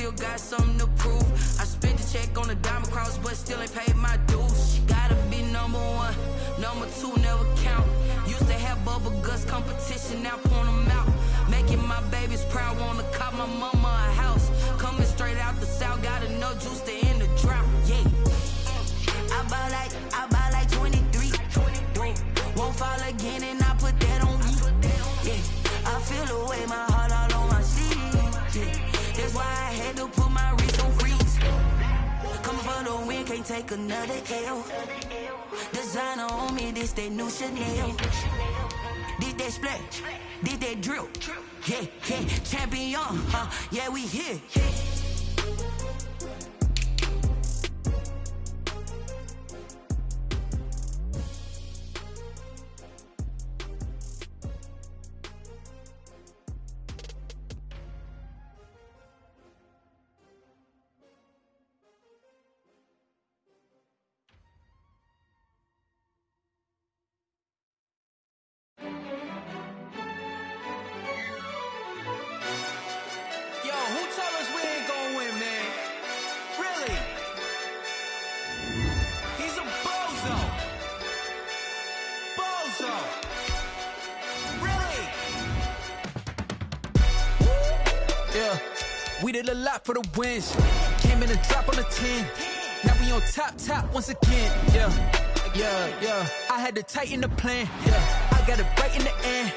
still got something to prove. I spent the check on the diamond cross, but still ain't paid my dues. Gotta be number one, number two never count. Used to have bubble guts competition, now point them out. Making my babies proud, wanna cop my mama a house. Coming straight out the south, got enough juice to end the drought. Yeah, I buy like 23. Won't fall again, and I put that on me. Yeah, I feel the way, my heart all on my sleeve. Yeah, that's why I had to put my wrist on freeze. Coming for the win, can't take another L. Designer on me, this that new Chanel. Did that splash, did that drill. Yeah, yeah, champion, yeah, we here. We did a lot for the wins. Came in a drop on the 10. Now we on top once again. Yeah. I had to tighten the plan. Yeah, I got it right in the end.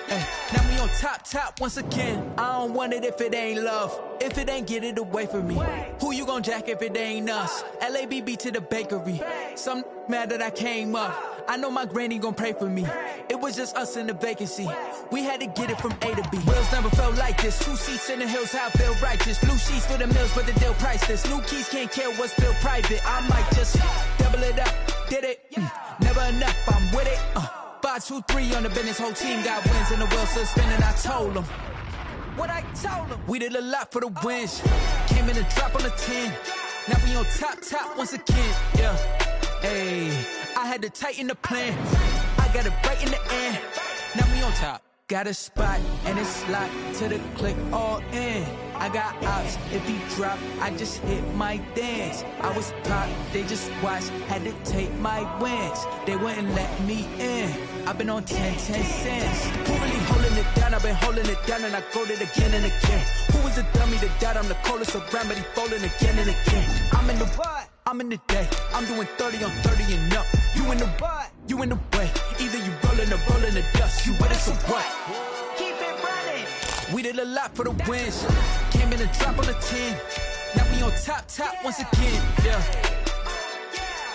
Now we on top once again. I don't want it if it ain't love. If it ain't, get it away from me. Who you gon' jack if it ain't us? LABB to the bakery. Some mad that I came up. I know my granny gon' pray for me. It was just us in the vacancy. We had to get it from A to B. Wheels never felt like this. 2 seats in the hills, how I feel righteous. Blue sheets for the mills, but the deal priceless. New keys can't care what's still private. I might just double it up. Did it? Never enough, I'm with it. 5, 2, 3 on the business. Whole team got wins and the wheels still spinning. I told them what I told them. We did a lot for the wins. Came in a drop on the 10. Now we on top once again. Yeah. Hey, I had to tighten the plan. I got it right in the end. Now we on top. Got a spot and it's locked to the click all in. I got ops, if he drop, I just hit my dance. I was top, they just watched, had to take my wins. They wouldn't let me in. I've been on 10 cents. Who really holding it down? I've been holding it down and I go it again and again. Who was the dummy that died? I'm the coldest around, but he falling again and again. I'm in the what? I'm in the day. I'm doing 30 on 30 and up. You in the what? You in the way. Either you rolling or rolling the dust. You with us or what? Keep it running. We did a lot for the wins. Came in a drop on the 10. Now we on top once again. Yeah.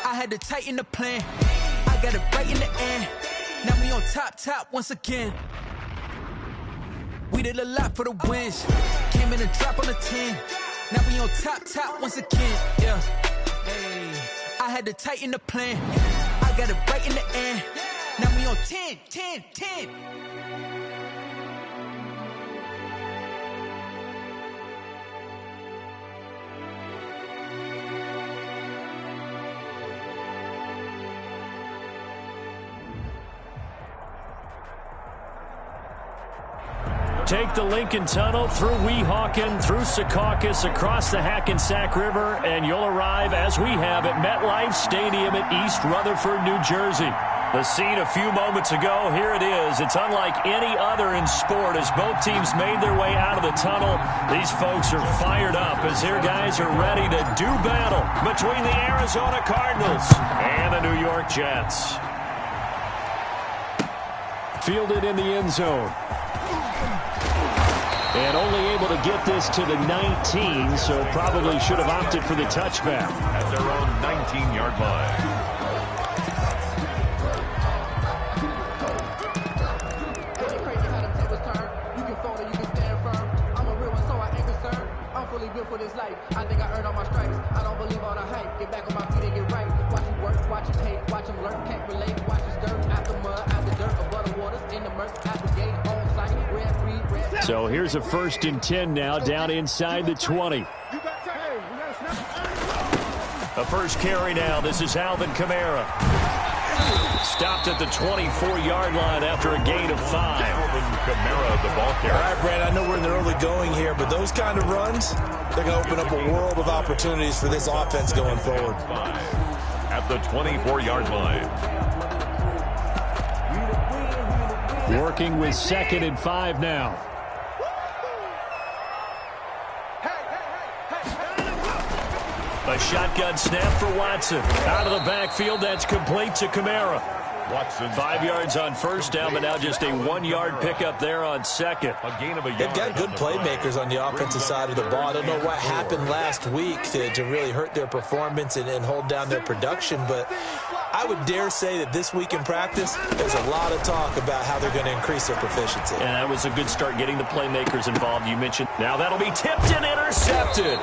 I had to tighten the plan. I got it right in the end. Now we on top once again. We did a lot for the wins. Came in a drop on the 10. Now we on top once again. Yeah. Hey, I had to tighten the plan. I got it right in the end. Now we on 10. Take the Lincoln Tunnel through Weehawken, through Secaucus, across the Hackensack River, and you'll arrive, as we have, at MetLife Stadium at East Rutherford, New Jersey. The scene a few moments ago, here it is. It's unlike any other in sport as both teams made their way out of the tunnel. These folks are fired up as their guys are ready to do battle between the Arizona Cardinals and the New York Jets. Fielded in the end zone. And only able to get this to the 19, so probably should have opted for the touchback. At their own 19-yard line. Built for this life. I think I earned all my stripes. I don't believe all the hype. Get back on my feet and get right. Watch them work, watch them hate, watch them lurk, can't relate. Watch the dirt, out the mud, out the dirt, above the waters, in the murk, out the gate, on site, red. So here's a 1st and 10 now, down inside the 20. A first carry now. This is Alvin Kamara. stopped at the 24-yard line after a gain of 5. Kamara, the ball carrier. All right, Brad, I know we're in the early going here, but those kind of runs, they're going to open up a world of opportunities for this offense going forward. At the 24-yard line. Working with 2nd and 5 now. A shotgun snap for Watson. Out of the backfield, that's complete to Kamara. Watson. 5 yards on first down, but now just a 1-yard pickup there on second. A gain of a yard. They've got good playmakers on the offensive side of the ball. I don't know what happened last week to really hurt their performance and hold down their production, but I would dare say that this week in practice, there's a lot of talk about how they're going to increase their proficiency. And that was a good start getting the playmakers involved. You mentioned. Now that'll be tipped and intercepted.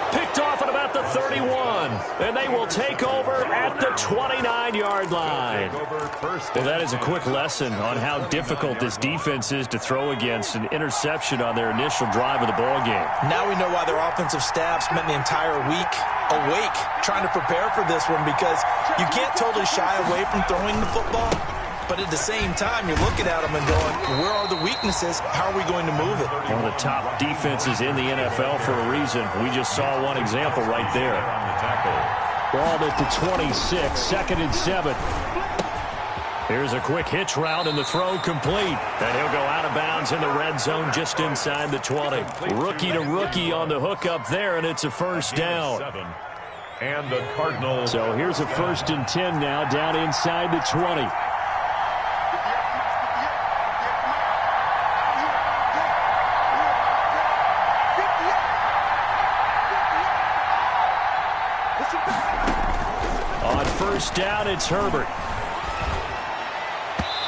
Picked off at about the 31. And they will take over at the 29-yard line. Well, that is a quick lesson on how difficult this defense is to throw against an interception on their initial drive of the ball game. Now we know why their offensive staff spent the entire week awake trying to prepare for this one, because you can't totally shy away from throwing the football. But at the same time, you're looking at them and going, where are the weaknesses? How are we going to move it? One of the top defenses in the NFL for a reason. We just saw one example right there. Ball at the 26, 2nd and 7. Here's a quick hitch route and the throw complete. And he'll go out of bounds in the red zone just inside the 20. Rookie to rookie on the hook up there, and it's a first down. And the Cardinals. So here's a 1st and 10 now down inside the 20. On first down, it's Herbert.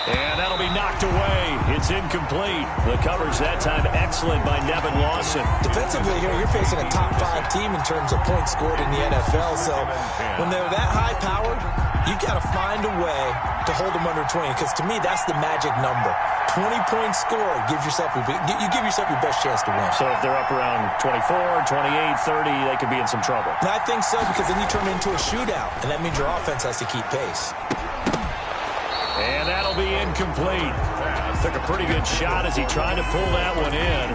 And that'll be knocked away. It's incomplete. The coverage that time excellent by Nevin Lawson. Defensively here, you're facing a top 5 team in terms of points scored in the NFL. So when they're that high-powered, you got to find a way to hold them under 20. Because to me, that's the magic number. 20 points scored gives yourself you give yourself your best chance to win. So if they're up around 24, 28, 30, they could be in some trouble. And I think so, because then you turn it into a shootout, and that means your offense has to keep pace. And that'll be incomplete. Took a pretty good shot as he tried to pull that one in.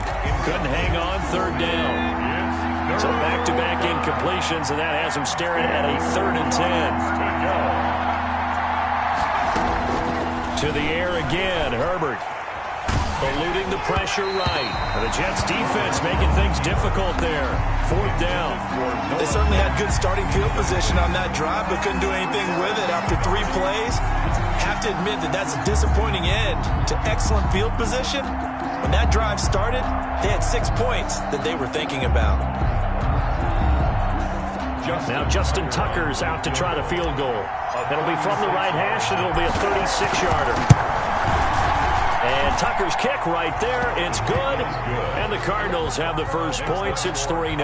Couldn't hang on 3rd down. So back-to-back incompletions, and that has him staring at a 3rd and 10. To the air again, Herbert. Eluding the pressure right. The Jets defense making things difficult there. 4th down. They certainly had good starting field position on that drive, but couldn't do anything with it after 3 plays. Have to admit that that's a disappointing end to excellent field position. When that drive started, they had 6 points that they were thinking about. Now Justin Tucker's out to try the field goal. It'll be from the right hash, and it'll be a 36-yarder. And Tucker's kick right there. It's good. And the Cardinals have the first points. It's 3-0.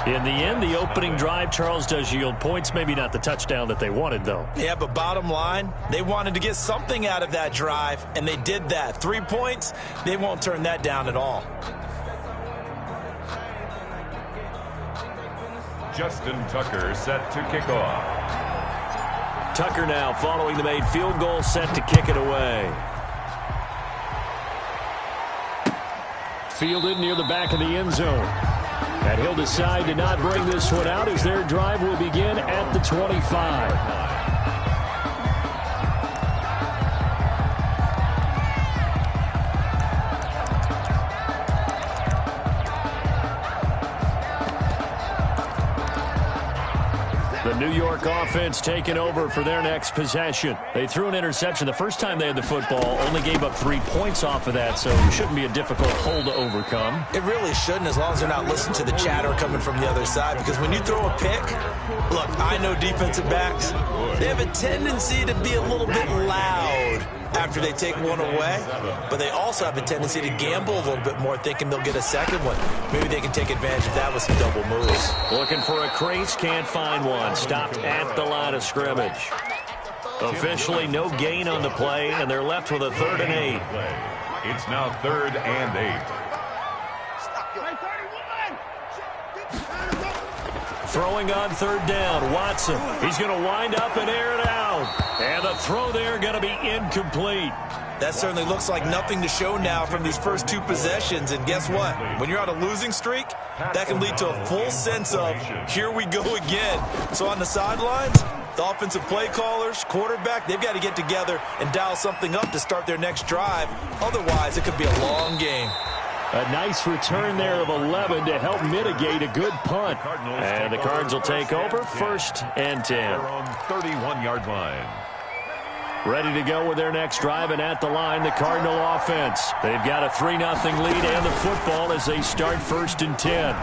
In the end, the opening drive, Charles, does yield points. Maybe not the touchdown that they wanted, though. Yeah, but bottom line, they wanted to get something out of that drive, and they did that. 3 points, they won't turn that down at all. Justin Tucker set to kick off. Tucker now following the made field goal, set to kick it away. Fielded near the back of the end zone. And he'll decide to not bring this one out as their drive will begin at the 25. The New York offense taking over for their next possession. They threw an interception the first time they had the football, only gave up 3 points off of that, so it shouldn't be a difficult hole to overcome. It really shouldn't, as long as they're not listening to the chatter coming from the other side, because when you throw a pick, look, I know defensive backs, they have a tendency to be a little bit loud after they take one away, but they also have a tendency to gamble a little bit more, thinking they'll get a second one. Maybe they can take advantage of that with some double moves. Looking for a crease, can't find one. Stopped at the line of scrimmage. Officially no gain on the play, and they're left with a 3rd and 8. It's now 3rd and 8. throwing on third down. Watson, he's going to wind up and air it out. And the throw there going to be incomplete. That certainly looks like nothing to show now from these first two possessions. And guess what? When you're on a losing streak, that can lead to a full sense of, here we go again. So on the sidelines, the offensive play callers, quarterback, they've got to get together and dial something up to start their next drive. Otherwise, it could be a long game. A nice return there of 11 to help mitigate a good punt. And the Cards will take over 1st and 10. They're on 31-yard line. Ready to go with their next drive, and at the line, the Cardinal offense. They've got a 3-0 lead and the football as they start 1st and 10.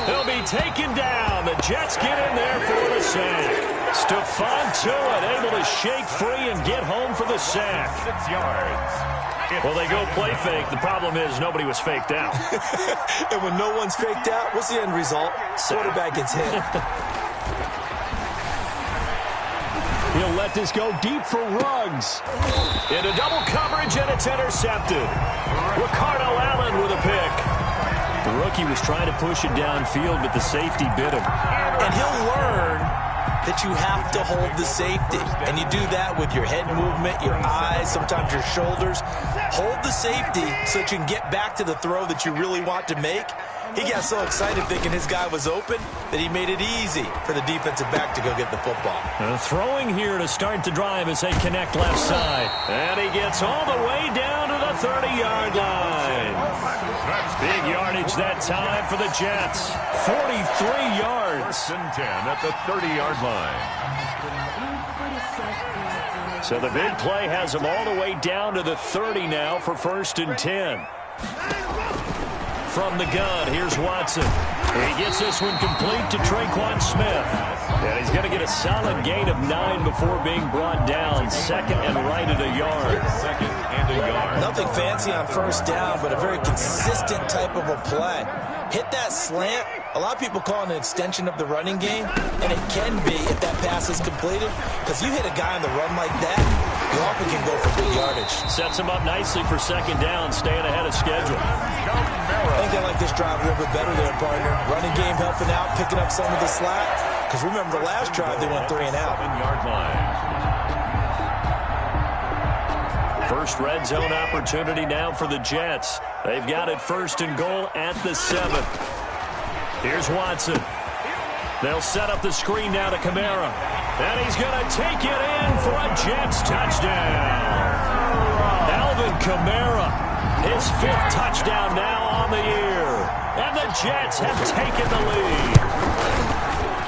They'll be taken down. The Jets get in there for the sack. Stephon Tuitt able to shake free and get home for the sack. 6 yards. Well, they go play fake. The problem is nobody was faked out. And when no one's faked out, what's the end result? Quarterback gets hit. He'll let this go deep for Ruggs. Into double coverage, and it's intercepted. Ricardo Allen with a pick. The rookie was trying to push it downfield, but the safety bit him. And he'll learn that you have to hold the safety. And you do that with your head movement, your eyes, sometimes your shoulders. Hold the safety so that you can get back to the throw that you really want to make. He got so excited thinking his guy was open that he made it easy for the defensive back to go get the football. Throwing here to start the drive as they connect left side. And he gets all the way down to the 30-yard line. Big yardage that time for the Jets. 43 yards. 1st and 10 at the 30-yard line. So the big play has them all the way down to the 30 now for 1st and 10. From the gun, here's Watson. He gets this one complete to Traquan Smith. And he's going to get a solid gain of 9 before being brought down. 2nd and right at a yard. 2nd and a yard. Nothing fancy on 1st down, but a very consistent type of a play. Hit that slant. A lot of people call it an extension of the running game, and it can be if that pass is completed, because you hit a guy on the run like that, you often can go for big yardage. Sets him up nicely for 2nd down, staying ahead of schedule. I think I like this drive a little bit better there, partner. Running game helping out, picking up some of the slack, because remember the last drive they went 3 and out. 7-yard line. First red zone opportunity now for the Jets. They've got it 1st and goal at the 7. Here's Watson. They'll set up the screen now to Kamara. And he's going to take it in for a Jets touchdown. Alvin Kamara, his 5th touchdown now on the year. And the Jets have taken the lead.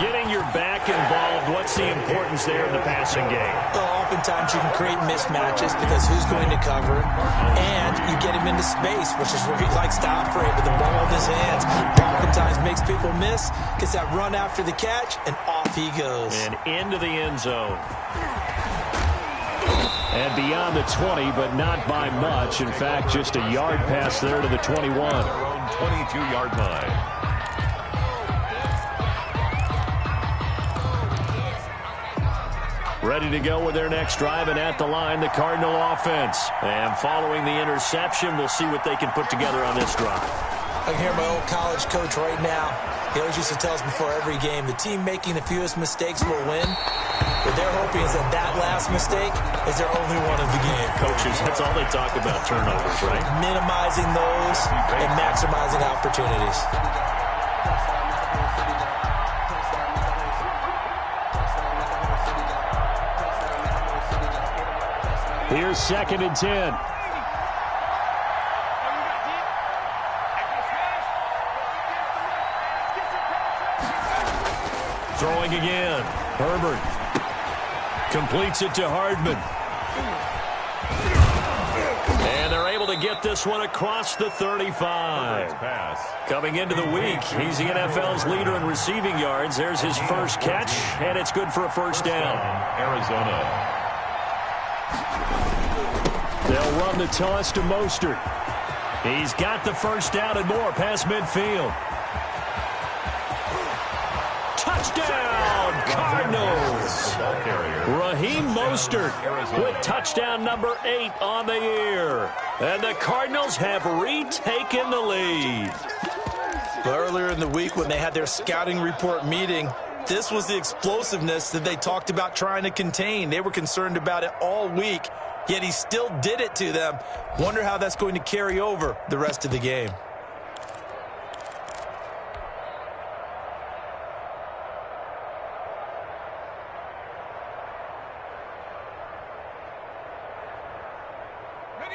Getting your back involved, what's the importance there in the passing game? Well, oftentimes you can create mismatches because who's going to cover it, and you get him into space, which is where he likes to operate with the ball in his hands. Oftentimes makes people miss, gets that run after the catch, and off he goes. And into the end zone. And beyond the 20, but not by much. In fact, just a yard pass there to the 21. Their own 22-yard line. Ready to go with their next drive, and at the line, the Cardinal offense. And following the interception, we'll see what they can put together on this drive. I can hear my old college coach right now. He always used to tell us before every game, the team making the fewest mistakes will win. What they're hoping is that last mistake is their only one of the game. Coaches, that's all they talk about, turnovers, right? Minimizing those and maximizing opportunities. Here's 2nd and 10. Throwing again. Herbert completes it to Hardman. And they're able to get this one across the 35. Coming into the week, he's the NFL's leader in receiving yards. There's his first catch, and it's good for a 1st down. Arizona. They'll run the toss to Mostert. He's got the 1st down and more past midfield. Touchdown, Cardinals! Raheem Mostert with touchdown number 8 on the year. And the Cardinals have retaken the lead. But earlier in the week when they had their scouting report meeting, this was the explosiveness that they talked about trying to contain. They were concerned about it all week, yet he still did it to them. Wonder how that's going to carry over the rest of the game.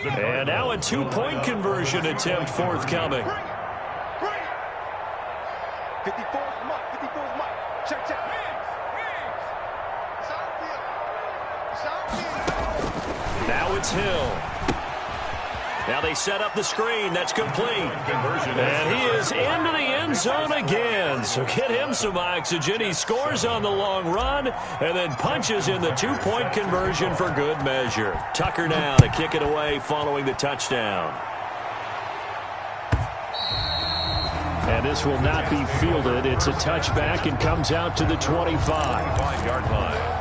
And now a two-point conversion attempt forthcoming. 54's Mike. 54's Mike. Check. Now it's Hill. Now they set up the screen. That's complete. And he is into the end zone again. So get him some oxygen. He scores on the long run and then punches in the two-point conversion for good measure. Tucker now to kick it away following the touchdown. And this will not be fielded. It's a touchback and comes out to the 25. 5-yard line.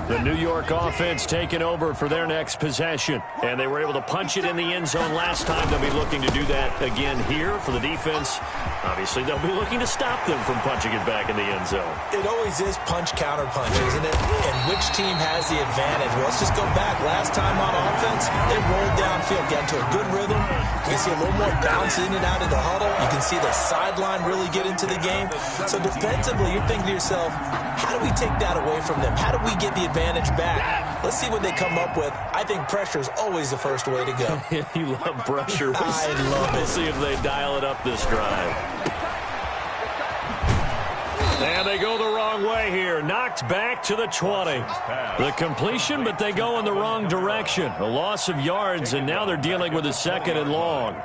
The New York offense taking over for their next possession. And they were able to punch it in the end zone last time. They'll be looking to do that again here for the defense. Obviously, they'll be looking to stop them from punching it back in the end zone. It always is punch-counter-punch, isn't it? And which team has the advantage? Well, let's just go back. Last time on offense, they rolled downfield, got into a good rhythm. You can see a little more bounce in and out of the huddle. You can see the sideline really get into the game. So defensively, you're thinking to yourself, how do we take that away from them? How do we get the advantage back? Let's see what they come up with. I think pressure is always the first way to go. You love pressure. I love it. We'll see if they dial it up this drive. And they go the wrong way here. Knocked back to the 20. The completion, but they go in the wrong direction. A loss of yards, and now they're dealing with a 2nd and long.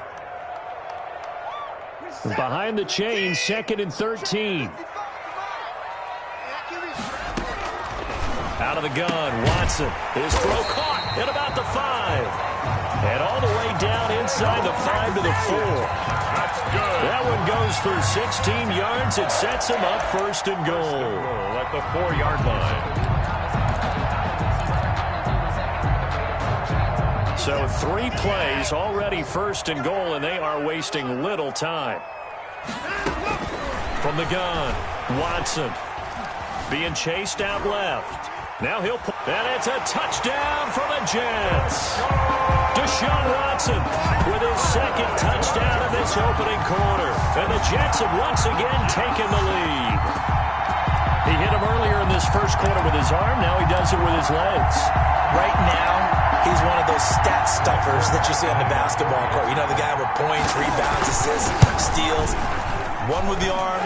Behind the chain, 2nd and 13. Out of the gun, Watson. His throw caught at about the 5. And all the way down inside the 5 to the 4. That's good. That one goes for 16 yards. It sets him up 1st and goal. At the 4-yard line. So 3 plays, already 1st and goal, and they are wasting little time. From the gun, Watson being chased out left. Now he'll put, and it's a touchdown for the Jets. Deshaun Watson with his 2nd touchdown of this opening quarter. And the Jets have once again taken the lead. He hit him earlier in this first quarter with his arm. Now he does it with his legs. Right now, he's one of those stat stuffers that you see on the basketball court. You know, the guy with points, rebounds, assists, steals. One with the arm,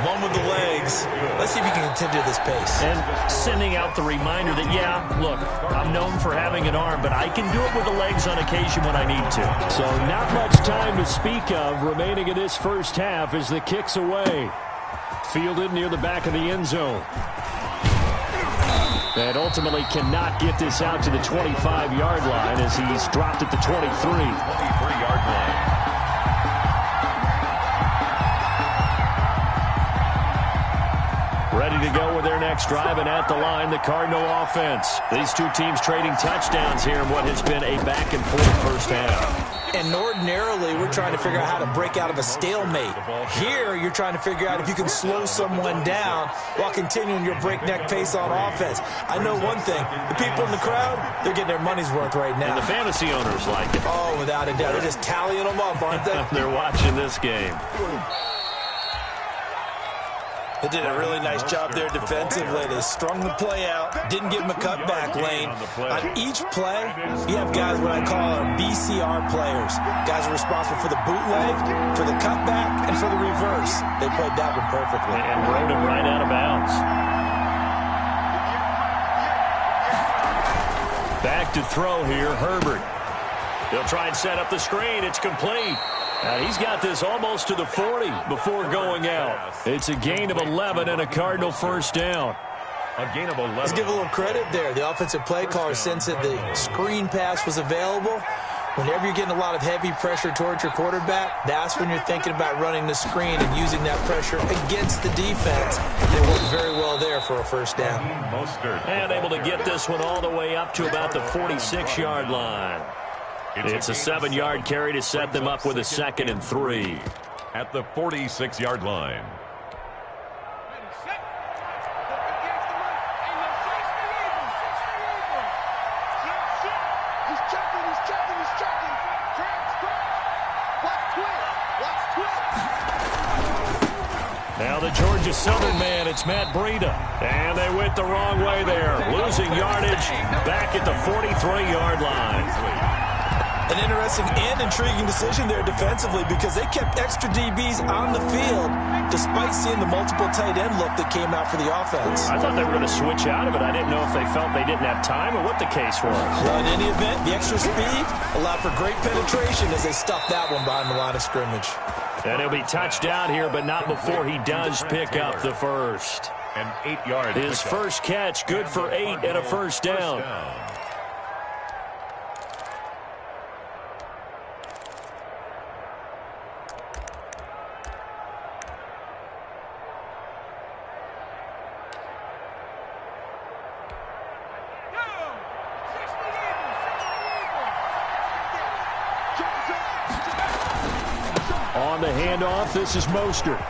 one with the legs. Let's see if he can continue this pace. And sending out the reminder that, yeah, look, I'm known for having an arm, but I can do it with the legs on occasion when I need to. So not much time to speak of remaining in this first half as the kick's away. Fielded near the back of the end zone. And ultimately cannot get this out to the 25-yard line as he's dropped at the 23. 23-yard line. Ready to go with their next drive, and at the line, the Cardinal offense. These two teams trading touchdowns here in what has been a back-and-forth first half. And ordinarily, we're trying to figure out how to break out of a stalemate. Here, you're trying to figure out if you can slow someone down while continuing your breakneck pace on offense. I know one thing. The people in the crowd, they're getting their money's worth right now. And the fantasy owners like it. Oh, without a doubt. They're just tallying them up, aren't they? They're watching this game. They did a really nice job there defensively. They strung the play out, didn't give him a cutback lane. On each play, you have guys what I call BCR players. Guys are responsible for the bootleg, for the cutback, and for the reverse. They played that one perfectly. And rode him right out of bounds. Back to throw here, Herbert. He'll try and set up the screen. It's complete. He's got this almost to the 40 before going out. It's a gain of 11 and a Cardinal first down. A gain of 11. Let's give a little credit there. The offensive play caller sensed that the screen pass was available. Whenever you're getting a lot of heavy pressure towards your quarterback, that's when you're thinking about running the screen and using that pressure against the defense. They work very well there for a first down. And able to get this one all the way up to about the 46-yard line. It's a 7-yard carry to set them up with a 2nd and 3. At the 46-yard line. Now the Georgia Southern man, it's Matt Breida. And they went the wrong way there, losing yardage back at the 43-yard line. An interesting and intriguing decision there defensively because they kept extra DBs on the field despite seeing the multiple tight end look that came out for the offense. I thought they were going to switch out of it. I didn't know if they felt they didn't have time or what the case was. Well, in any event, the extra speed allowed for great penetration as they stuffed that one behind the line of scrimmage. And he'll be touchdown here, but not before he does pick up the first. And 8 yards. His first catch, good for 8 and a first down. On the handoff, this is Mostert.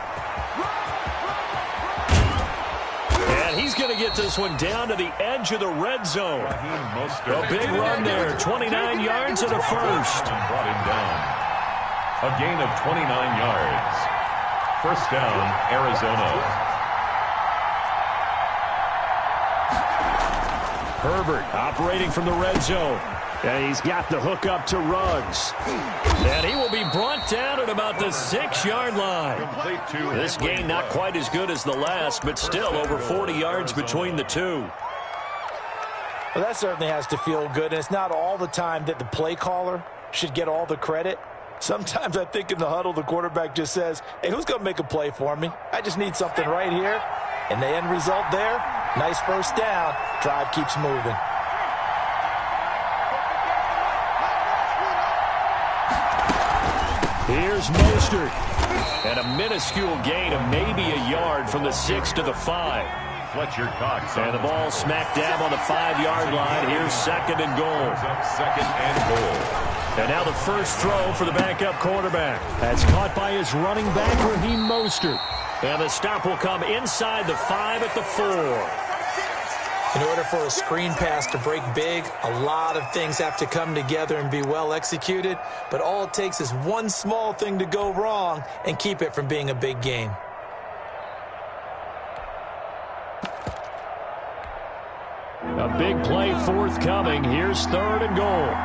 And he's going to get this one down to the edge of the red zone. A big run there, 29 yards and a first. Brought him down. A gain of 29 yards. First down, Arizona. Herbert operating from the red zone. And he's got the hook up to Ruggs. And he will be brought down at about the 6-yard line. This gain not quite as good as the last, but still over 40 yards between the two. Well, that certainly has to feel good, and it's not all the time that the play caller should get all the credit. Sometimes I think in the huddle, the quarterback just says, hey, who's going to make a play for me? I just need something right here. And the end result there, nice first down. Drive keeps moving. Here's Mostert. And a minuscule gain of maybe a yard from the 6 to the 5. Fletcher Cox. And the ball smack dab on the 5-yard line. Here's 2nd and goal. 2nd and goal. And now the first throw for the backup quarterback. That's caught by his running back, Raheem Mostert. And the stop will come inside the 5 at the 4. In order for a screen pass to break big, a lot of things have to come together and be well executed. But all it takes is one small thing to go wrong and keep it from being a big game. A big play forthcoming. Here's 3rd and goal.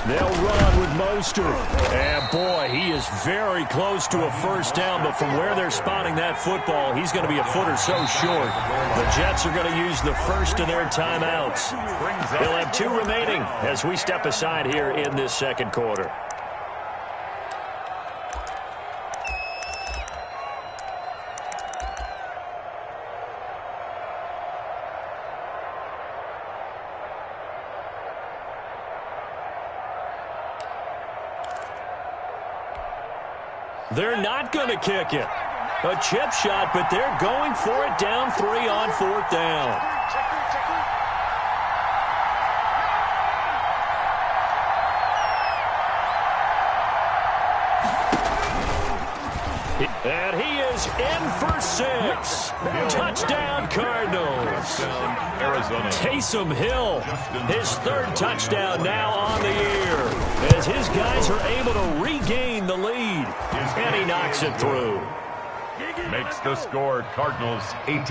They'll run with Mostert. And, boy, he is very close to a first down, but from where they're spotting that football, he's going to be a foot or so short. The Jets are going to use the first of their timeouts. They'll have 2 remaining as we step aside here in this second quarter. They're not going to kick it. A chip shot, but they're going for it down 3 on 4th down. And he is in for 6. Touchdown, Cardinals. Arizona. Taysom Hill, his 3rd touchdown now on the year, as his guys are able to regain the lead. And he knocks it through. Makes the score Cardinals 18,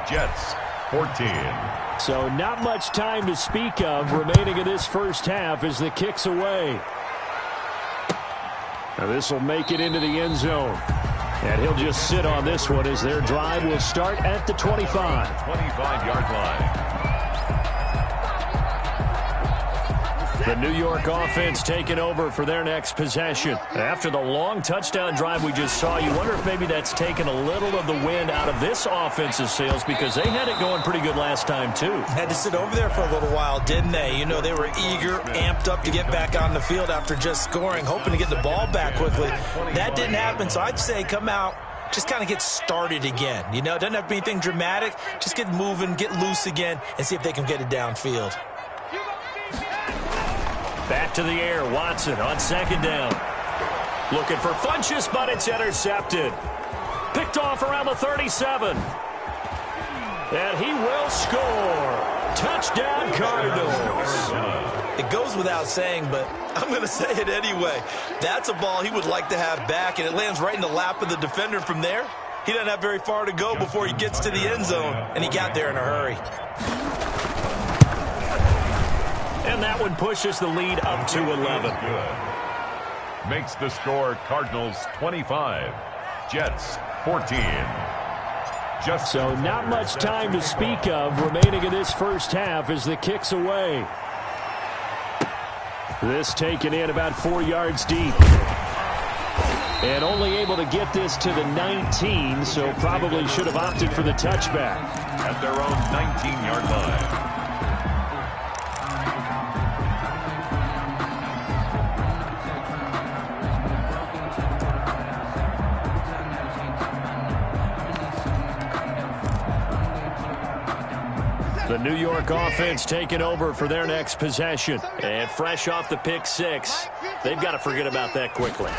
Jets 14. So not much time to speak of remaining in this first half as the kick's away. Now this will make it into the end zone. And he'll just sit on this one as their drive will start at the 25. 25-yard line. The New York offense taking over for their next possession. After the long touchdown drive we just saw, you wonder if maybe that's taken a little of the wind out of this offense's sails because they had it going pretty good last time too. Had to sit over there for a little while, didn't they? You know, they were eager, amped up to get back on the field after just scoring, hoping to get the ball back quickly. That didn't happen, so I'd say come out, just kind of get started again. You know, it doesn't have to be anything dramatic. Just get moving, get loose again, and see if they can get it downfield. Back to the air, Watson on second down. Looking for Funchess, but it's intercepted. Picked off around the 37. And he will score. Touchdown, Cardinals. It goes without saying, but I'm going to say it anyway. That's a ball he would like to have back, and it lands right in the lap of the defender from there. He doesn't have very far to go before he gets to the end zone, and he got there in a hurry. And that one pushes the lead up to 11. Makes the score Cardinals 25, Jets 14. So not much time to speak of remaining in this first half as the kick's away. This taken in about 4 yards deep. And only able to get this to the 19, so probably should have opted for the touchback. At their own 19-yard line. The New York offense taking over for their next possession. And fresh off the pick six, they've got to forget about that quickly.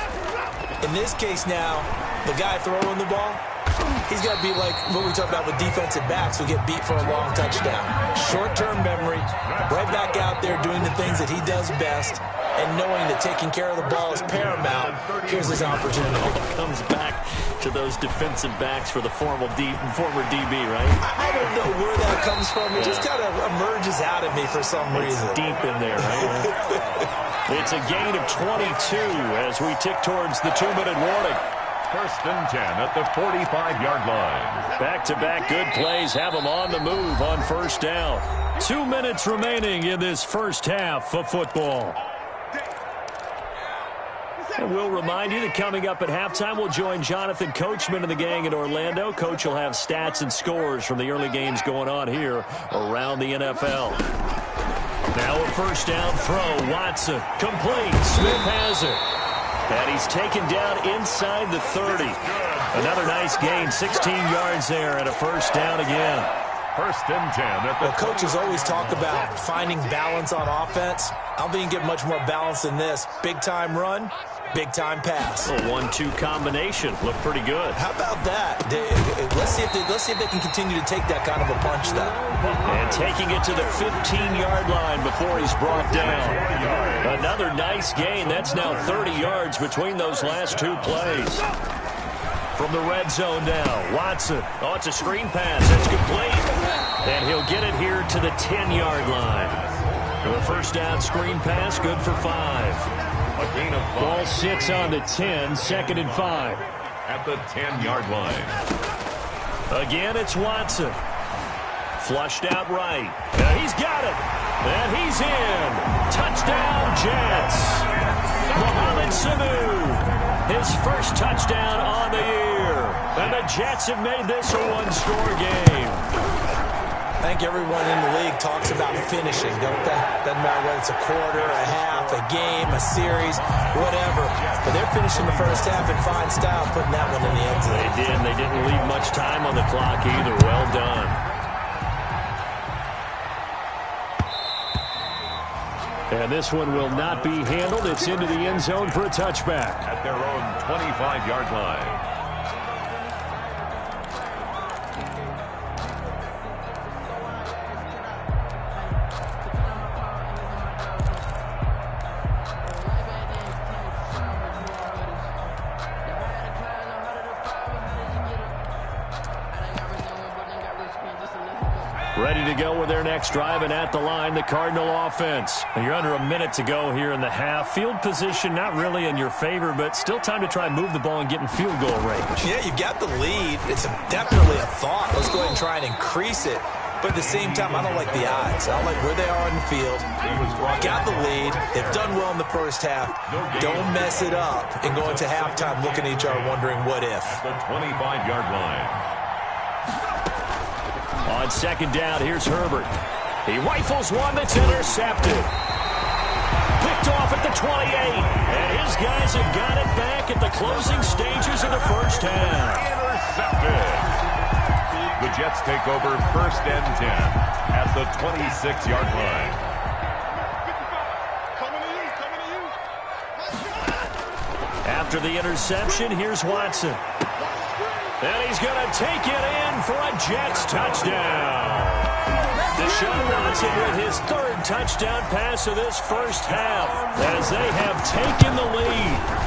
In this case now, the guy throwing the ball, he's got to be like what we talk about with defensive backs who get beat for a long touchdown. Short-term memory, right back out there doing the things that he does best, and knowing that taking care of the ball is paramount. Here's his opportunity. Comes back to those defensive backs for the former DB, right? I don't know where that comes from. It just kind of emerges out of me for some reason. It's deep in there, right? It's a gain of 22 as we tick towards the 2-minute warning. First and 10 at the 45-yard line. Back-to-back good plays have them on the move on first down. 2 minutes remaining in this first half of football. And we'll remind you that coming up at halftime, we'll join Jonathan Coachman and the gang in Orlando. Coach will have stats and scores from the early games going on here around the NFL. Now a first down throw. Watson complete. Smith has it. And he's taken down inside the 30. Another nice gain, 16 yards there, and a first down again. First and 10. Well, coaches always talk about finding balance on offense. I don't think you can get much more balance than this. Big-time run, big-time pass. A 1-2 combination. Looked pretty good. How about that? Let's see if they can continue to take that kind of a punch, though. And taking it to the 15-yard line before he's brought down. Another nice gain. That's now 30 yards between those last two plays. From the red zone now, Watson. Oh, it's a screen pass. That's complete. And he'll get it here to the 10-yard line. The first down screen pass, good for 5. A gain of 5. Ball sits on the 10, second and 5. At the 10-yard line. Again, it's Watson. Flushed out right. Now he's got it. And he's in. Touchdown, Jets. Mohamed Sanu. His first touchdown on the year. And the Jets have made this a one-score game. I think everyone in the league talks about finishing, don't they? Doesn't matter whether it's a quarter, a half, a game, a series, whatever. But they're finishing the first half in fine style, putting that one in the end zone. They did. They didn't leave much time on the clock either. Well done. And this one will not be handled. It's into the end zone for a touchback. At their own 25-yard line. Ready to go with their next drive, and at the line, the Cardinal offense. You're under a minute to go here in the half. Field position not really in your favor, but still time to try and move the ball and get in field goal range. Yeah, you've got the lead. It's definitely a thought. Let's go ahead and try and increase it. But at the same time, I don't like the odds. I don't like where they are on the field. Got the lead. They've done well in the first half. Don't mess it up and go into halftime looking at each other wondering what if. The 25-yard line. On second down, here's Herbert. He rifles one that's intercepted. Picked off at the 28. And his guys have got it back at the closing stages of the first half. Intercepted. The Jets take over first and 10 at the 26-yard line. After the interception, here's Watson. And he's going to take it in for a Jets touchdown. Deshaun Watson with his third touchdown pass of this first half as they have taken the lead.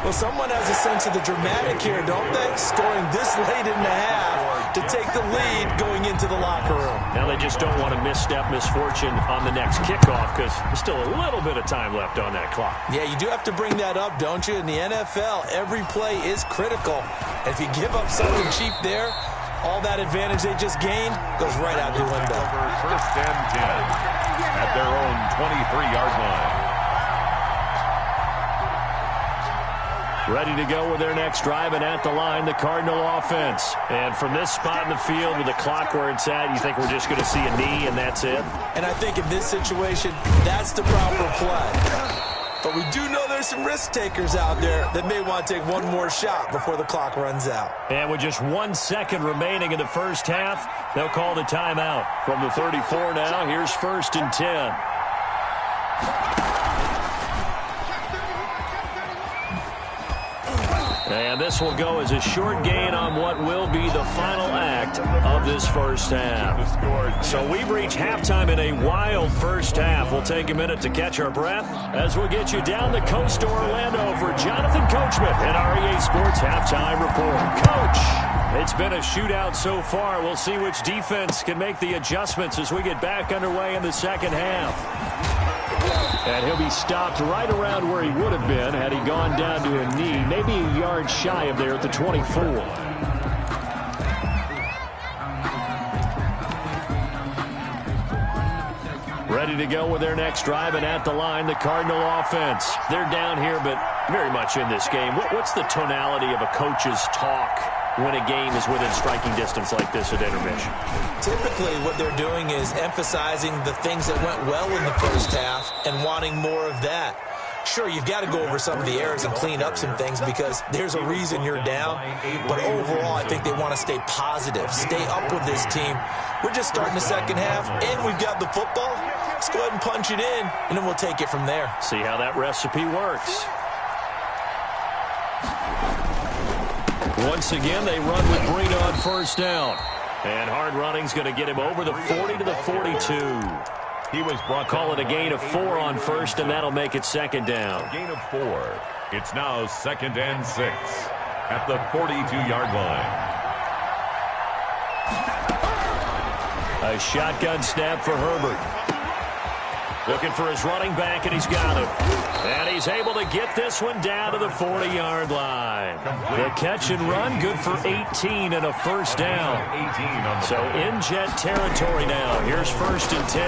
Well, someone has a sense of the dramatic here, don't they? Scoring this late in the half to take the lead going into the locker room. Now they just don't want to misstep misfortune on the next kickoff because there's still a little bit of time left on that clock. Yeah, you do have to bring that up, don't you? In the NFL, every play is critical. And if you give up something cheap there, all that advantage they just gained goes right out the window. First and 10 at their own 23-yard line. Ready to go with their next drive, and at the line, the Cardinal offense. And from this spot in the field with the clock where it's at, you think we're just going to see a knee and that's it? And I think in this situation, that's the proper play. But we do know there's some risk takers out there that may want to take one more shot before the clock runs out. And with just 1 second remaining in the first half, they'll call the timeout. From the 34 now, here's first and 10. And this will go as a short gain on what will be the final act of this first half. So we've reached halftime in a wild first half. We'll take a minute to catch our breath as we'll get you down the coast to Orlando for Jonathan Coachman and our EA Sports Halftime Report. Coach, it's been a shootout so far. We'll see which defense can make the adjustments as we get back underway in the second half. And he'll be stopped right around where he would have been had he gone down to a knee, maybe a yard shy of there at the 24. Ready to go with their next drive, and at the line, the Cardinal offense. They're down here, but very much in this game. What's the tonality of a coach's talk when a game is within striking distance like this at intermission? Typically, what they're doing is emphasizing the things that went well in the first half and wanting more of that. Sure, you've got to go over some of the errors and clean up some things because there's a reason you're down. But overall, I think they want to stay positive, stay up with this team. We're just starting the second half, and we've got the football. Let's go ahead and punch it in, and then we'll take it from there. See how that recipe works. Once again, they run with Breida on first down. And hard running's going to get him over the 40 to the 42. He was brought. Call it a gain of 4 on first, and that'll make it second down. A gain of 4. It's now second and 6 at the 42-yard line. A shotgun snap for Herbert. Looking for his running back, and he's got him. And he's able to get this one down to the 40-yard line. The catch and run, good for 18 and a first down. So in Jet territory now. Here's first and 10,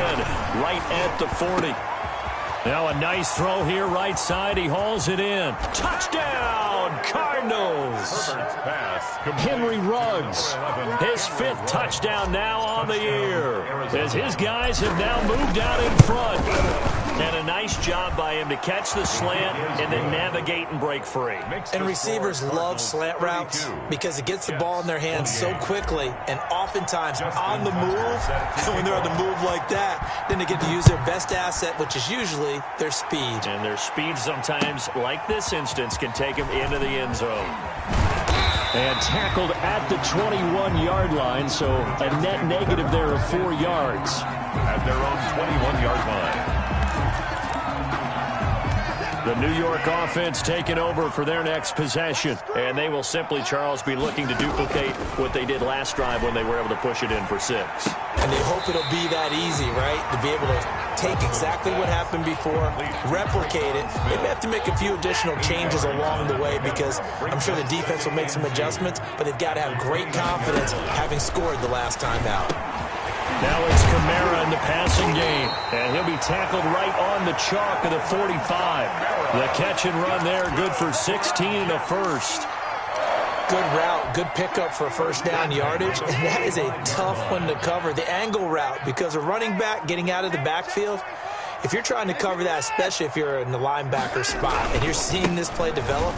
right at the 40. Now a nice throw here, right side. He hauls it in. Touchdown, Cardinals. Henry Ruggs, his 5th touchdown now on the year, as his guys have now moved out in front. And a nice job by him to catch the slant and then navigate and break free. And receivers love slant routes because it gets the ball in their hands so quickly and oftentimes on the move. And when they're on the move like that, then they get to use their best asset, which is usually their speed. And their speed sometimes, like this instance, can take them into the end zone. And tackled at the 21-yard line, so a net negative there of 4 yards. At their own 21-yard line. The New York offense taking over for their next possession. And they will simply, Charles, be looking to duplicate what they did last drive when they were able to push it in for 6. And they hope it'll be that easy, right? To be able to take exactly what happened before, replicate it. They may have to make a few additional changes along the way because I'm sure the defense will make some adjustments, but they've got to have great confidence having scored the last time out. Now it's Kamara in the passing game, and he'll be tackled right on the chalk of the 45. The catch and run there, good for 16 and a first. Good route, good pickup for first down yardage, and that is a tough one to cover, the angle route, because a running back getting out of the backfield, if you're trying to cover that, especially if you're in the linebacker spot and you're seeing this play develop,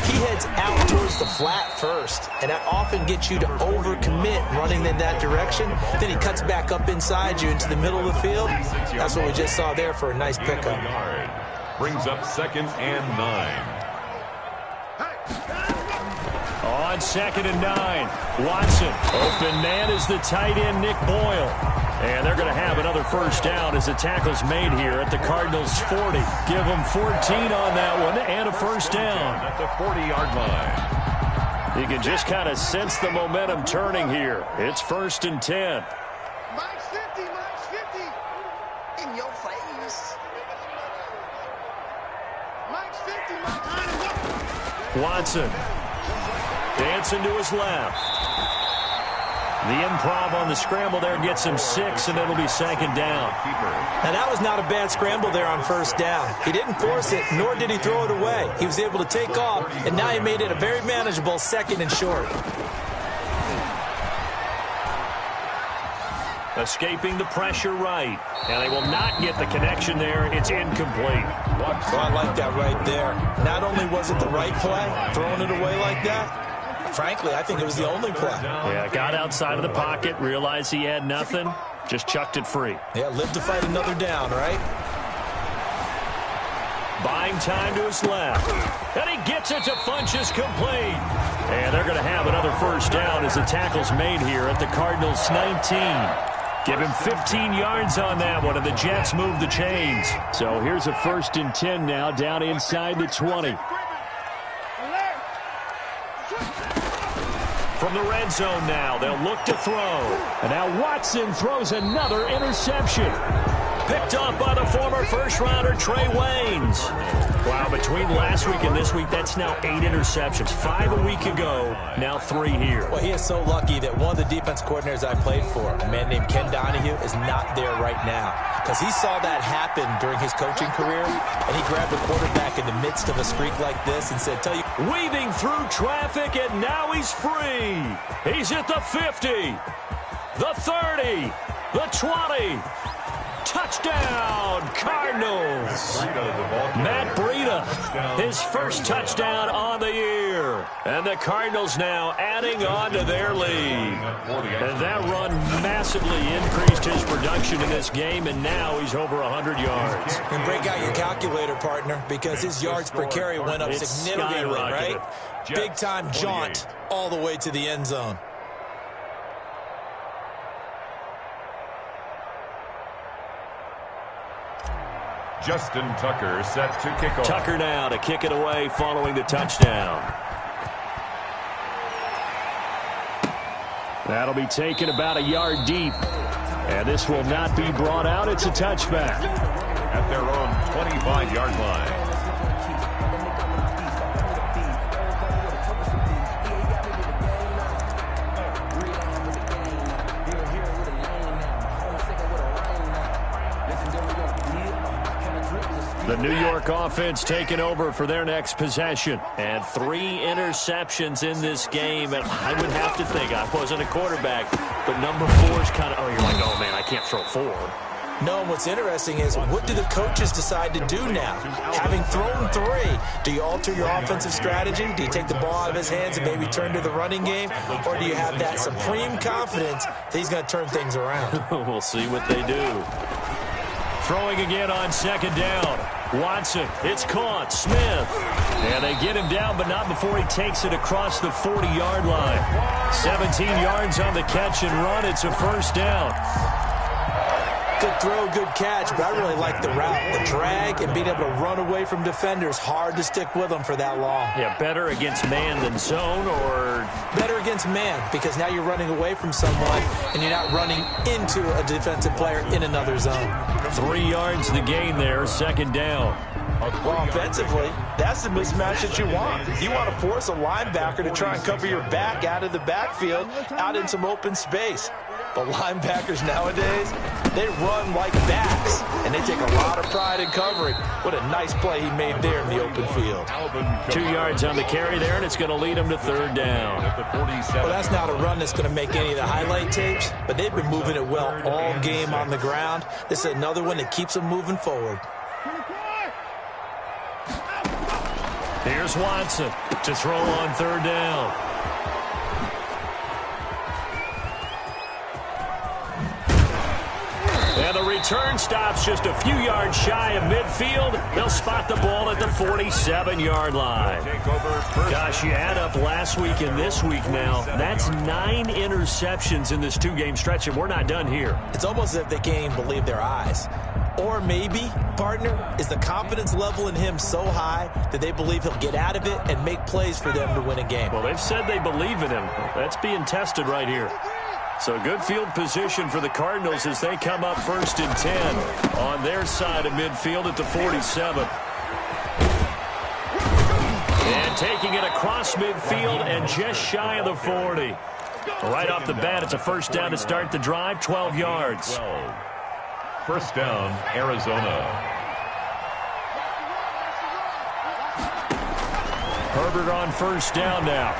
he heads out towards the flat first, and that often gets you to overcommit running in that direction. Then he cuts back up inside you into the middle of the field. That's what we just saw there for a nice pickup. Brings up 2nd and 9. On 2nd and 9, Watson. Open man is the tight end, Nick Boyle. And they're going to have another first down as the tackle's made here at the Cardinals' 40. Give them 14 on that one and a first down. At the 40-yard line. You can just kind of sense the momentum turning here. It's 1st and 10. Mike's 50, Mike's 50. In your face. Mike's 50, Mike's time to go. Watson. Dancing to his left. The improv on the scramble there gets him 6, and it'll be 2nd down. Now, that was not a bad scramble there on first down. He didn't force it, nor did he throw it away. He was able to take off, and now he made it a very manageable 2nd and short. Escaping the pressure right. And they will not get the connection there. It's incomplete. So I like that right there. Not only was it the right play, throwing it away like that, frankly, I think it was the only play. Yeah, got outside of the pocket, realized he had nothing, just chucked it free. Yeah, live to fight another down, right? Buying time to his left. And he gets it to Funchess complete. And they're going to have another first down as the tackle's made here at the Cardinals' 19. Give him 15 yards on that one, and the Jets move the chains. So here's a 1st and 10 now, down inside the 20. From the red zone now, they'll look to throw. And now Watson throws another interception. Picked off by the former first-rounder Trey Waynes. Wow, between last week and this week, that's now 8 interceptions. 5 a week ago, now 3 here. Well, he is so lucky that one of the defense coordinators I played for, a man named Ken Donahue, is not there right now. Because he saw that happen during his coaching career, and he grabbed the quarterback in the midst of a streak like this and said, weaving through traffic, and now he's free. He's at the 50, the 30, the 20. Touchdown, Cardinals. Matt Breida, his first touchdown on the year. And the Cardinals now adding on to their lead. And that run massively increased his production in this game, and now he's over 100 yards. And break out your calculator, partner, because his yards per carry went up significantly, right? Big-time jaunt all the way to the end zone. Justin Tucker set to kick off. Tucker now to kick it away following the touchdown. That'll be taken about a yard deep. And this will not be brought out. It's a touchback. At their own 25-yard line. The New York offense taking over for their next possession. And 3 interceptions in this game. And I would have to think, I wasn't a quarterback, but number 4 is kind of, you're like, oh, man, I can't throw 4. No, and what's interesting is, what do the coaches decide to do now? Having thrown 3, do you alter your offensive strategy? Do you take the ball out of his hands and maybe turn to the running game? Or do you have that supreme confidence that he's going to turn things around? We'll see what they do. Throwing again on 2nd down. Watson, it's caught. Smith. And they get him down, but not before he takes it across the 40-yard line. 17 yards on the catch and run. It's a first down. Good throw, good catch, but I really like the route. The drag and being able to run away from defenders, hard to stick with them for that long. Yeah, better against man than zone, or? Better against man, because now you're running away from someone and you're not running into a defensive player in another zone. 3 yards the gain there, 2nd down. Well, offensively, that's the mismatch that you want. You want to force a linebacker to try and cover your back out of the backfield, out in some open space. But linebackers nowadays, they run like backs, and they take a lot of pride in covering. What a nice play he made there in the open field. 2 yards on the carry there, and it's going to lead him to third down. Well, that's not a run that's going to make any of the highlight tapes, but they've been moving it well all game on the ground. This is another one that keeps them moving forward. Here's Watson to throw on third down. And the return stops just a few yards shy of midfield. They'll spot the ball at the 47-yard line. Gosh, you add up last week and this week now. That's 9 interceptions in this 2-game stretch, and we're not done here. It's almost as if they can't even believe their eyes. Or maybe, partner, is the confidence level in him so high that they believe he'll get out of it and make plays for them to win a game. Well, they've said they believe in him. That's being tested right here. So good field position for the Cardinals as they come up 1st and 10 on their side of midfield at the 47. And taking it across midfield and just shy of the 40. Right off the bat, it's a first down to start the drive, 12 yards. 12. First down, Arizona. Herbert on first down now.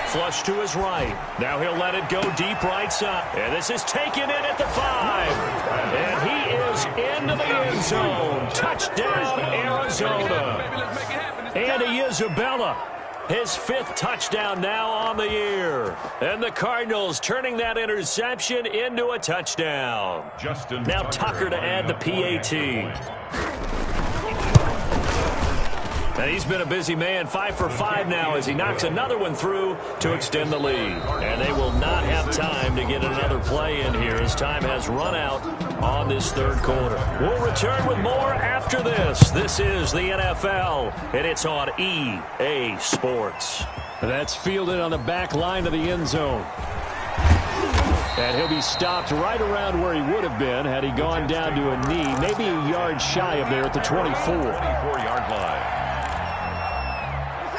Flush to his right. Now he'll let it go deep right side. And this is taken in at the 5. And he is into the end zone. Touchdown, Arizona. Andy Isabella, his 5th touchdown now on the year. And the Cardinals turning that interception into a touchdown. Now Tucker to add the PAT. And he's been a busy man, 5 for 5 now as he knocks another one through to extend the lead. And they will not have time to get another play in here as time has run out on this 3rd quarter. We'll return with more after this. This is the NFL, and it's on EA Sports. That's fielded on the back line of the end zone. And he'll be stopped right around where he would have been had he gone down to a knee, maybe a yard shy of there at the 24. 24-yard line.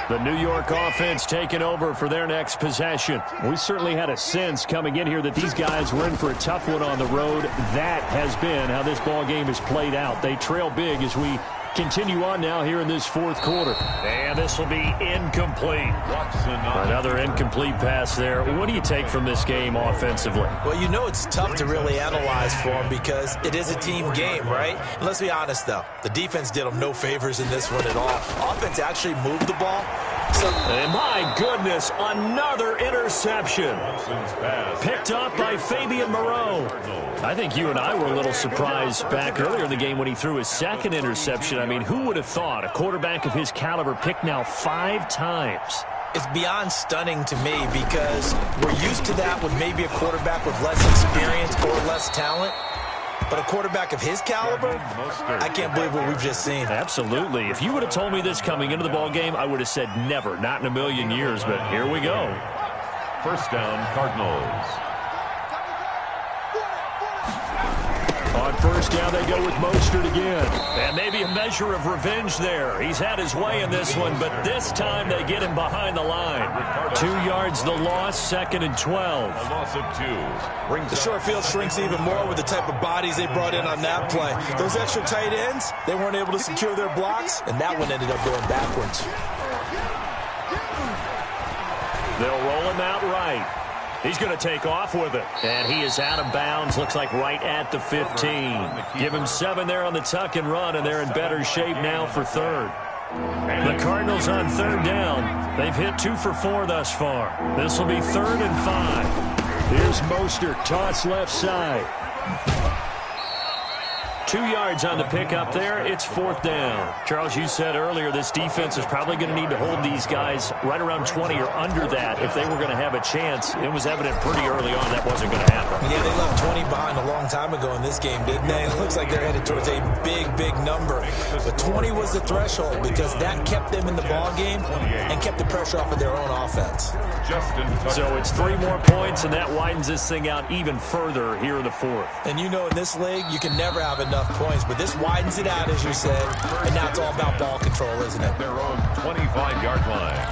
The New York offense taking over for their next possession. We certainly had a sense coming in here that these guys were in for a tough one on the road. That has been how this ball game has played out. They trail big as we continue on now here in this 4th quarter. And this will be incomplete. Another incomplete pass there. What do you take from this game offensively? Well, you know it's tough to really analyze for them because it is a team game, right? And let's be honest, though. The defense did them no favors in this one at all. Offense actually moved the ball. And my goodness, another interception. Picked up by Fabian Moreau. I think you and I were a little surprised back earlier in the game when he threw his 2nd interception. I mean, who would have thought a quarterback of his caliber picked now 5 times? It's beyond stunning to me because we're used to that with maybe a quarterback with less experience or less talent. But a quarterback of his caliber, I can't believe what we've just seen. Absolutely. If you would have told me this coming into the ball game, I would have said never, not in a million years. But here we go. First down, Cardinals. On first down, they go with Mostert again. And maybe a measure of revenge there. He's had his way in this one, but this time they get him behind the line. 2 yards the loss, 2nd and 12. A loss of 2. The short field shrinks even more with the type of bodies they brought in on that play. Those extra tight ends, they weren't able to secure their blocks, and that one ended up going backwards. They'll roll him out right. He's going to take off with it. And he is out of bounds, looks like right at the 15. Give him 7 there on the tuck and run, and they're in better shape now for 3rd. The Cardinals on 3rd down. They've hit 2 for 4 thus far. This will be 3rd and 5. Here's Mostert, toss left side. 2 yards on the pickup there. It's 4th down. Charles, you said earlier this defense is probably going to need to hold these guys right around 20 or under that if they were going to have a chance. It was evident pretty early on that wasn't going to happen. Yeah, they left 20 behind a long time ago in this game, didn't they? It looks like they're headed towards a big, big number. But 20 was the threshold because that kept them in the ball game and kept the pressure off of their own offense. So it's 3 more points, and that widens this thing out even further here in the 4th. And you know in this league, you can never have enough points, but this widens it out, as you said, and now it's all about ball control, isn't it? Their own 25-yard line.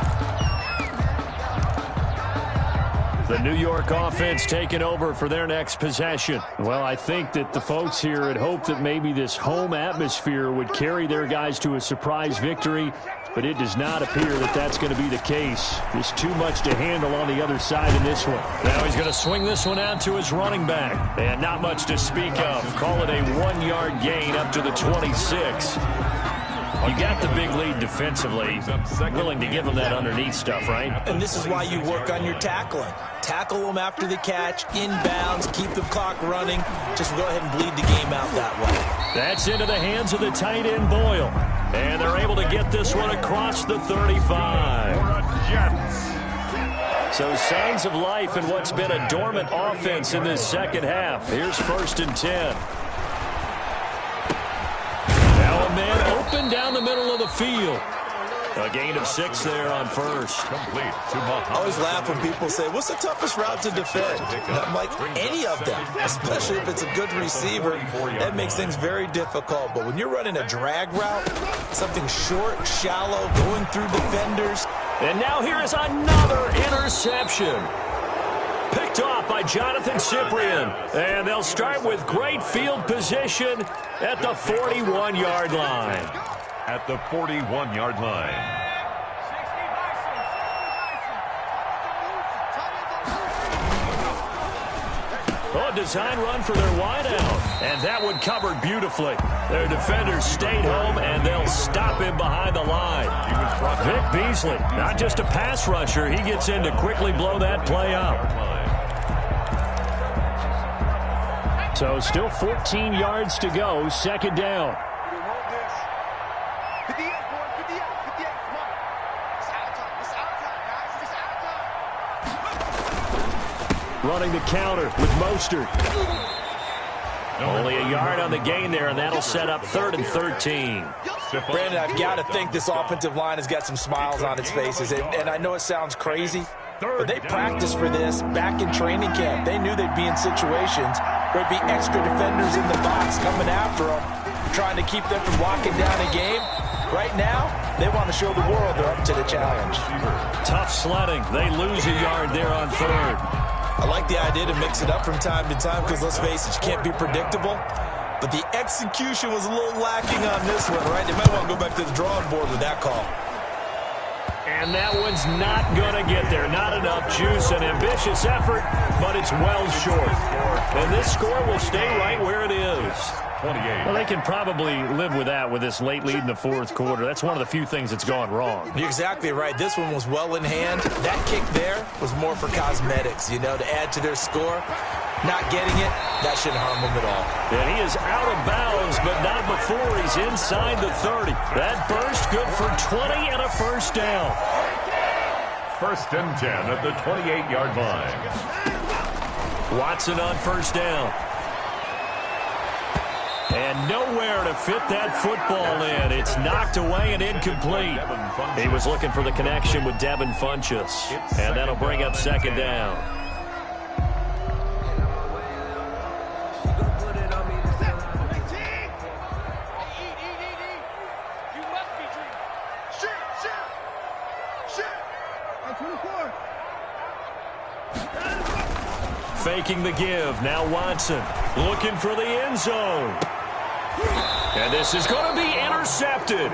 The New York offense taking over for their next possession. Well, I think that the folks here had hoped that maybe this home atmosphere would carry their guys to a surprise victory, but it does not appear that that's going to be the case. There's too much to handle on the other side in this one. Now he's going to swing this one out to his running back. And not much to speak of. Call it a 1-yard gain up to the 26. You got the big lead defensively, willing to give them that underneath stuff, right? And this is why you work on your tackling. Tackle them after the catch, inbounds, keep the clock running. Just go ahead and bleed the game out that way. That's into the hands of the tight end, Boyle. And they're able to get this one across the 35. So signs of life in what's been a dormant offense in this second half. Here's 1st and 10. Now a man open down the middle of the field. A gain of 6 there on first. Complete. I always laugh when people say, what's the toughest route to defend? And I'm like, any of them, especially if it's a good receiver. That makes things very difficult. But when you're running a drag route, something short, shallow, going through defenders. And now here is another interception. Picked off by Jonathan Cyprien. And they'll start with great field position at the 41-yard line. At the 41-yard line. Oh, a design run for their wideout. And that one covered beautifully. Their defenders stayed home, and they'll stop him behind the line. Vic Beasley, not just a pass rusher. He gets in to quickly blow that play up. So still 14 yards to go, 2nd down. Running the counter with Mostert. Only a yard on the gain there, and that'll set up 3rd and 13. Brandon, I've got to think this offensive line has got some smiles on its faces. And I know it sounds crazy, but they practiced for this back in training camp. They knew they'd be in situations where there'd be extra defenders in the box coming after them, trying to keep them from locking down a game. Right now, they want to show the world they're up to the challenge. Tough sledding. They lose a yard there on 3rd. I like the idea to mix it up from time to time because, let's face it, you can't be predictable. But the execution was a little lacking on this one, right? They might want to go back to the drawing board with that call. And that one's not going to get there. Not enough juice. An ambitious effort, but it's well short. And this score will stay right where it is. 28. Well, they can probably live with that with this late lead in the 4th quarter. That's one of the few things that's gone wrong. You're exactly right. This one was well in hand. That kick there was more for cosmetics, you know, to add to their score. Not getting it, that shouldn't harm them at all. And he is out of bounds, but not before he's inside the 30. That burst good for 20 and a 1st down. 1st and 10 at the 28-yard line. Watson on 1st down. And nowhere to fit that football in. It's knocked away and incomplete. He was looking for the connection with Devin Funchess. And that'll bring up 2nd down. Faking the give. Now Watson looking for the end zone. And this is going to be intercepted.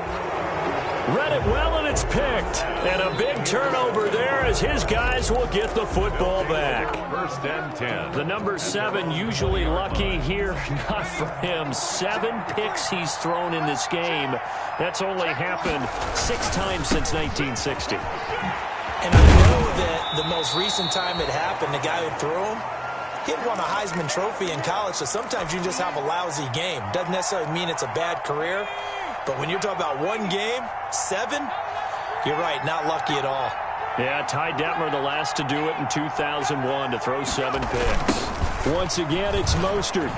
Read it well, and it's picked. And a big turnover there as his guys will get the football back. 1st and 10. The number 7 usually lucky here. Not for him. 7 picks he's thrown in this game. That's only happened 6 times since 1960. And I know that the most recent time it happened, the guy who threw him, he had won a Heisman Trophy in college, so sometimes you just have a lousy game. Doesn't necessarily mean it's a bad career, but when you're talking about one game, 7, you're right, not lucky at all. Yeah, Ty Detmer, the last to do it in 2001, to throw 7 picks. Once again, it's Mostert.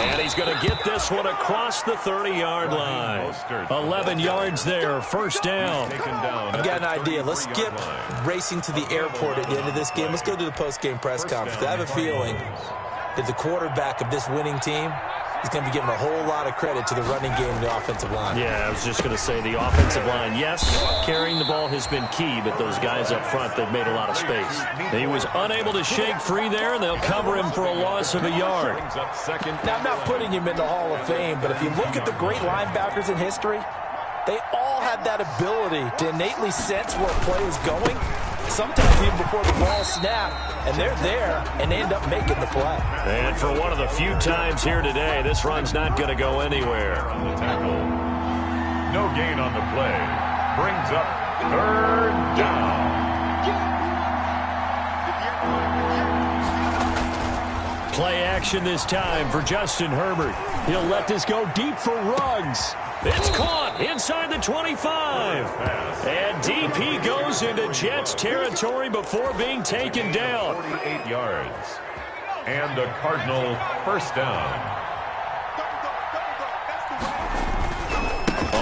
And he's going to get this one across the 30-yard line. 11 yards there, 1st down. I've got an idea. Let's skip racing to the airport at the end of this game. Let's go to the post-game press conference. I have a feeling that the quarterback of this winning team he's going to be giving a whole lot of credit to the running game and the offensive line. Yeah, I was just going to say the offensive line, yes, carrying the ball has been key, but those guys up front, they've made a lot of space. He was unable to shake free there, and they'll cover him for a loss of a yard. Now, I'm not putting him in the Hall of Fame, but if you look at the great linebackers in history, they all have that ability to innately sense where play is going, sometimes even before the ball snaps, and they're there and they end up making the play. And for one of the few times here today, this run's not going to go anywhere. On the tackle. No gain on the play. Brings up 3rd down. Play action this time for Justin Herbert. He'll let this go deep for Ruggs. It's caught inside the 25. And DP goes into Jets territory before being taken down. 48 yards. And the Cardinal first down.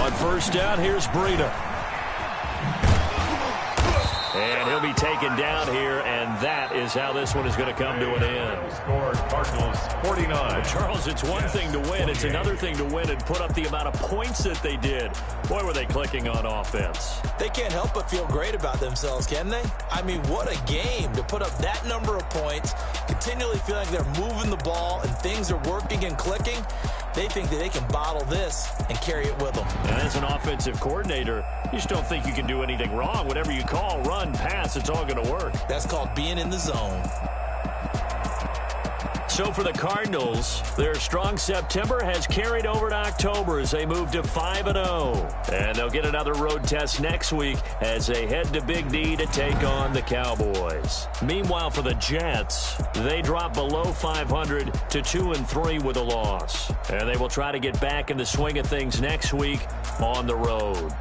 On first down, here's Breida. And he'll be taken down here, and that is how this one is going to come to an end. Score Cardinals 49. Well, Charles, it's one thing to win. It's another thing to win and put up the amount of points that they did. Boy, were they clicking on offense. They can't help but feel great about themselves, can they? I mean, what a game to put up that number of points, continually feeling they're moving the ball and things are working and clicking. They think that they can bottle this and carry it with them. And as an offensive coordinator, you just don't think you can do anything wrong. Whatever you call, run, pass, it's all going to work. That's called being in the zone. So for the Cardinals, their strong September has carried over to October as they move to 5-0. And they'll get another road test next week as they head to Big D to take on the Cowboys. Meanwhile, for the Jets, they drop below 500 to 2-3 with a loss. And they will try to get back in the swing of things next week on the road.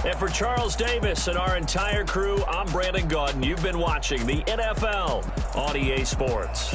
And for Charles Davis and our entire crew, I'm Brandon Gaudin. You've been watching the NFL on EA Sports.